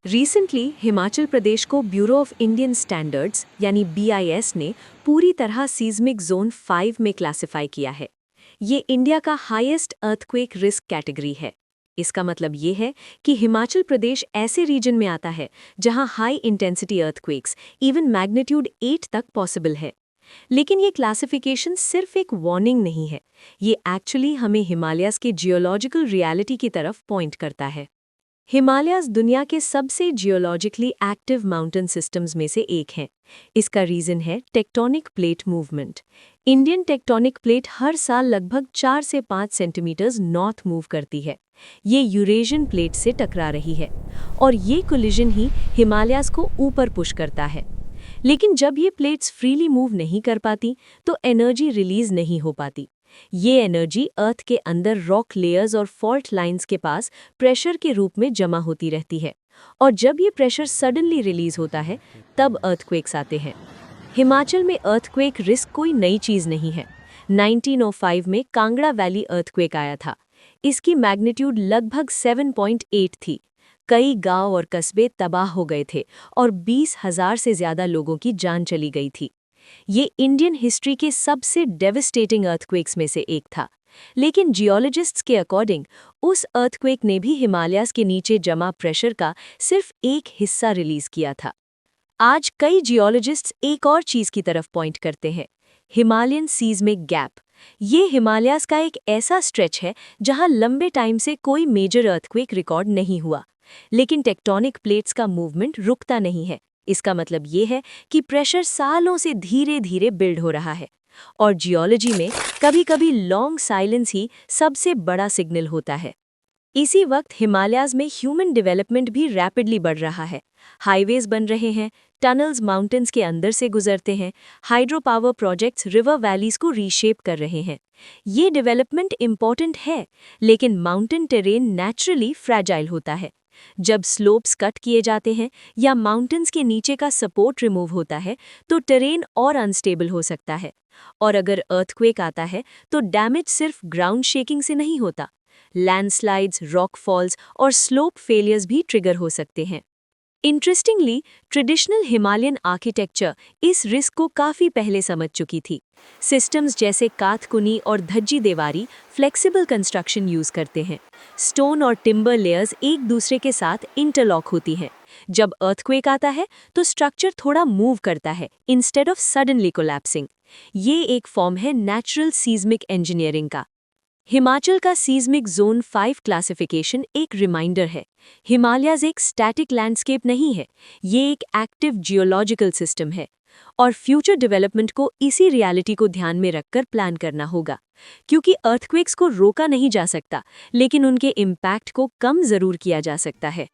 Recently Himachal Pradesh को bureau of Indian standards यानी BIS ने पूरी तरह सीज़मिक जोन 5 में क्लासिफाई किया है। ये इंडिया का हाईएस्ट अर्थक्वेक रिस्क कैटेगरी है। इसका मतलब ये है कि हिमाचल प्रदेश ऐसे रीजन में आता है जहां high intensity earthquakes even magnitude 8 तक पॉसिबल है। लेकिन ये क्लासिफिकेशन सिर्फ एक वार्निंग नहीं है, ये एक्चुअली हमें हिमालयाज़ के जियोलॉजिकल रियलिटी की तरफ पॉइंट करता है। हिमालयाज़ दुनिया के सबसे जियोलॉजिकली एक्टिव माउंटेन सिस्टम्स में से एक हैं। इसका रीज़न है tectonic plate movement. Indian tectonic plate हर साल लगभग 4 से 5 सेंटीमीटर्स नॉर्थ मूव करती है। ये यूरेशियन प्लेट से टकरा रही है और ये कोलिजन ही हिमालयाज़ को ऊपर पुश करता है। लेकिन जब ये प्लेट्स फ्रीली मूव नहीं कर पाती तो एनर्जी रिलीज नहीं हो पाती। ये एनर्जी अर्थ के अंदर रॉक लेयर्स और फॉल्ट लाइंस के पास प्रेशर के रूप में जमा होती रहती है और जब ये प्रेशर सडनली रिलीज होता है तब अर्थक्वेक्स आते हैं। हिमाचल में अर्थक्वेक रिस्क कोई नई चीज़ नहीं है। 1905 में कांगड़ा वैली अर्थक्वेक आया था। इसकी मैग्नीट्यूड लगभग 7.8 थी। कई गांव और कस्बे तबाह हो गए थे और 20,000 से ज़्यादा लोगों की जान चली गई थी। ये इंडियन हिस्ट्री के सबसे डेविस्टेटिंग अर्थक्वेक्स में से एक था। लेकिन जियोलॉजिस्ट्स के अकॉर्डिंग उस अर्थक्वेक ने भी हिमालयाज़ के नीचे जमा प्रेशर का सिर्फ एक हिस्सा रिलीज किया था। आज कई जियोलॉजिस्ट्स एक और चीज़ की तरफ पॉइंट करते हैं, हिमालयन सीज़मिक गैप। ये हिमालयाज़ का एक ऐसा स्ट्रेच है जहां लंबे टाइम से कोई मेजर अर्थक्वेक रिकॉर्ड नहीं हुआ, लेकिन टेक्टोनिक प्लेट्स का मूवमेंट रुकता नहीं है। इसका मतलब ये है कि प्रेशर सालों से धीरे धीरे बिल्ड हो रहा है और जियोलॉजी में कभी-कभी लॉन्ग साइलेंस ही सबसे बड़ा सिग्नल होता है। इसी वक्त हिमालयाज़ में ह्यूमन डेवलपमेंट भी रैपिडली बढ़ रहा है। हाईवेज बन रहे हैं, टनल्स माउंटेन्स के अंदर से गुजरते हैं, hydro power projects river valleys को रीशेप कर रहे हैं। ये डेवलपमेंट इम्पॉर्टेंट है, लेकिन माउंटेन टेरेन नेचुरली फ्रैजाइल होता है। जब स्लोप्स कट किए जाते हैं या माउंटेन्स के नीचे का सपोर्ट रिमूव होता है तो टेरेन और अनस्टेबल हो सकता है। और अगर अर्थक्वेक आता है तो डैमेज सिर्फ ग्राउंड शेकिंग से नहीं होता, लैंडस्लाइड्स, रॉक फॉल्स और स्लोप फेलियर्स भी ट्रिगर हो सकते हैं। इंटरेस्टिंगली, ट्रेडिशनल हिमालयन आर्किटेक्चर इस रिस्क को काफ़ी पहले समझ चुकी थी। सिस्टम्स जैसे काथकुनी और धज्जी देवारी फ्लेक्सिबल कंस्ट्रक्शन यूज़ करते हैं। स्टोन और टिम्बर लेयर्स एक दूसरे के साथ इंटरलॉक होती हैं। जब अर्थक्वेक आता है तो स्ट्रक्चर थोड़ा मूव करता है इंस्टेड ऑफ सडनली कोलैप्सिंग। ये एक फॉर्म है नेचुरल सीज़मिक इंजीनियरिंग का। हिमाचल का सीज़मिक जोन 5 क्लासिफिकेशन एक रिमाइंडर है, हिमालयाज़ एक स्टैटिक लैंडस्केप नहीं है, ये एक एक्टिव जियोलॉजिकल सिस्टम है और फ्यूचर डेवलपमेंट को इसी रियलिटी को ध्यान में रखकर प्लान करना होगा। क्योंकि अर्थक्वेक्स को रोका नहीं जा सकता, लेकिन उनके इम्पैक्ट को कम ज़रूर किया जा सकता है।